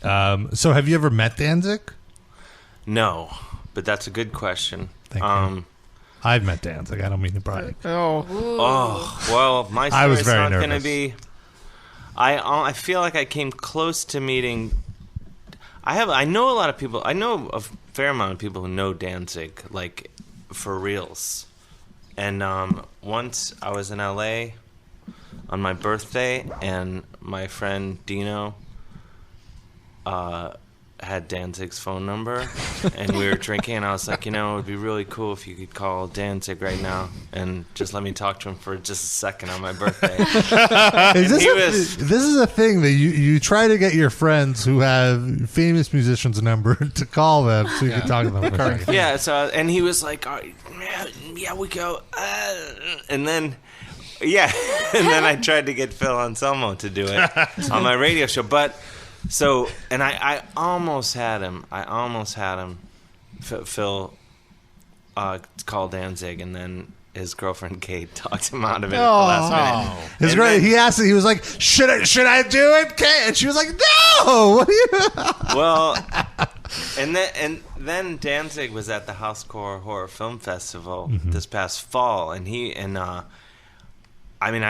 So have you ever met Danzig? No, but that's a good question. Thank you. I've met Danzig. I don't mean to brag. Oh, well, my story's not going to be... I feel like I came close to meeting... I know a lot of people... I know a fair amount of people who know Danzig, like, for reals. And once I was in L.A. on my birthday, and my friend Dino... had Danzig's phone number, and we were drinking, and I was like, it would be really cool if you could call Danzig right now and just let me talk to him for just a second on my birthday. This is a thing that you try to get your friends who have famous musicians' number to call them so you can talk to them for a second. Yeah, and he was like, yeah, we go, and then... Yeah, and then I tried to get Phil Anselmo to do it on my radio show, but... So, and I almost had him. Phil call Danzig, and then his girlfriend Kate talked him out of it at the last minute. He asked. He was like, "Should I do it, Kate?" And she was like, "No." What are you? Well, and then Danzig was at the Housecore Horror Film Festival this past fall, and I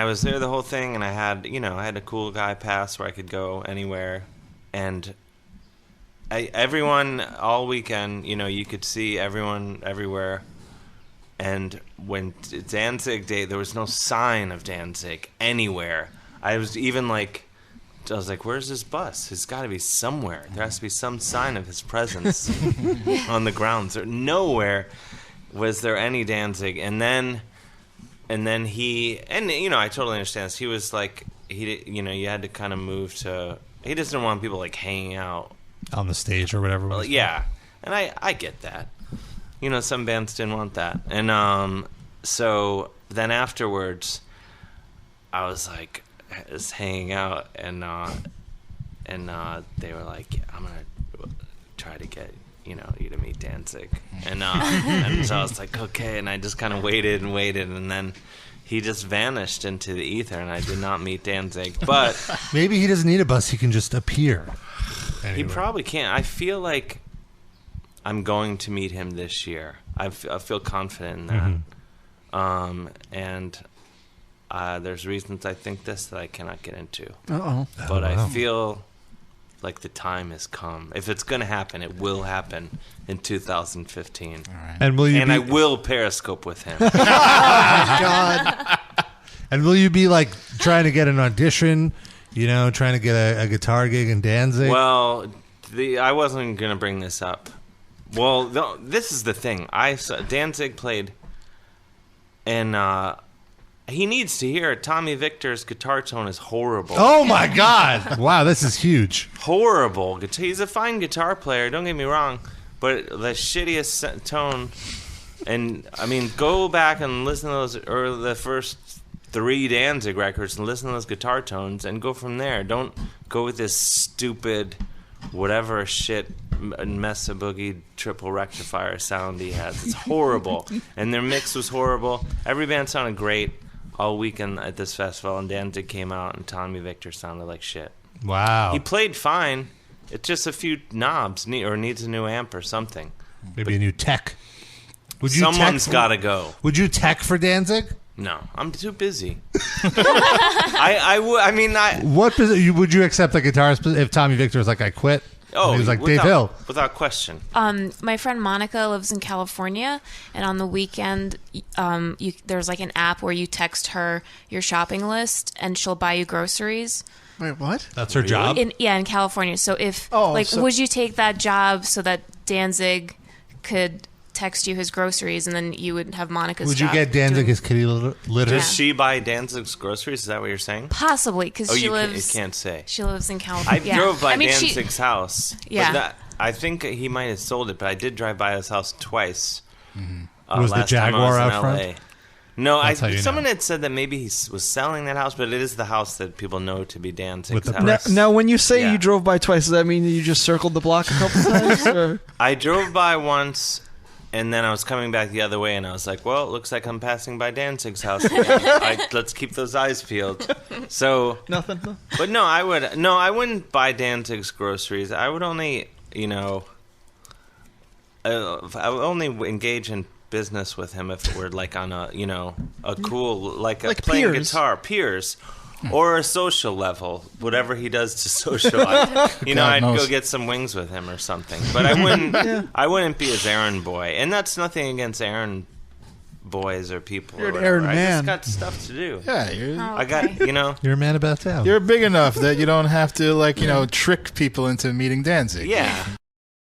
was there the whole thing, and I had a cool guy pass where I could go anywhere. And everyone all weekend, you could see everyone everywhere. And when Danzig Day, there was no sign of Danzig anywhere. I was like, where's his bus? It's got to be somewhere. There has to be some sign of his presence on the grounds. Nowhere was there any Danzig. And then he, I totally understand this. He was like, you had to kind of move to... He doesn't want people like hanging out on the stage or whatever. Well, yeah, and I get that. Some bands didn't want that, and so then afterwards, I was like, just hanging out, and they were like, I'm gonna try to get you to meet Danzig, and so I was like, okay, and I just kind of waited, and then. He just vanished into the ether, and I did not meet Danzig. But maybe he doesn't need a bus; he can just appear. Anyway. He probably can't. I feel like I'm going to meet him this year. I feel confident in that. And there's reasons I think this that I cannot get into. But I feel like the time has come. If it's going to happen, it will happen in 2015. All right. And I will Periscope with him. Oh, God. And will you be like trying to get an audition, trying to get a guitar gig in Danzig? Well, I wasn't going to bring this up. Well, this is the thing. Danzig played, and he needs to hear it. Tommy Victor's guitar tone is horrible. Oh, my God. Wow, this is huge. Horrible. He's a fine guitar player, don't get me wrong, but the shittiest tone. And, go back and listen to those, or the first 3 Danzig records, and listen to those guitar tones, and go from there. Don't go with this stupid, whatever shit, Mesa Boogie triple rectifier sound he has. It's horrible. And their mix was horrible. Every band sounded great all weekend at this festival, and Danzig came out, and Tommy Victor sounded like shit. Wow. He played fine. It's just a few knobs, or needs a new amp or something. Maybe a new tech. Someone's got to go. Would you tech for Danzig? No, I'm too busy. What would you accept a guitarist if Tommy Victor was like, I quit? Oh, he was like, Dave Hill. Without question. My friend Monica lives in California, and on the weekend, there's like an app where you text her your shopping list, and she'll buy you groceries. Wait, what? That's her job? In California. So would you take that job so that Danzig could text you his groceries, and then you would have Monica's Would you get Danzig his kitty litter? Does she buy Danzig's groceries? Is that what you're saying? Possibly, because she lives... you can't say. She lives in California. I drove by Danzig's house. Yeah. I think he might have sold it, but I did drive by his house twice. Was the Jaguar out front? No, someone had said that maybe he was selling that house, but it is the house that people know to be Danzig's house. Now, when you say you drove by twice, does that mean that you just circled the block a couple times? Or? I drove by once, And then I was coming back the other way, and I was like, well, it looks like I'm passing by Danzig's house. Let's keep those eyes peeled. So nothing. But no, I wouldn't buy Danzig's groceries. I would only, I would only engage in business with him if it were like on a cool, like playing peers. guitar, peers. Or a social level, whatever he does to socialize. I'd go get some wings with him or something. But I wouldn't. I wouldn't be his errand boy, and that's nothing against errand boys or people. You're or an errand I man. just got stuff to do. Yeah, I got You're a man about town. You're big enough that you don't have to trick people into meeting Danzig. Yeah.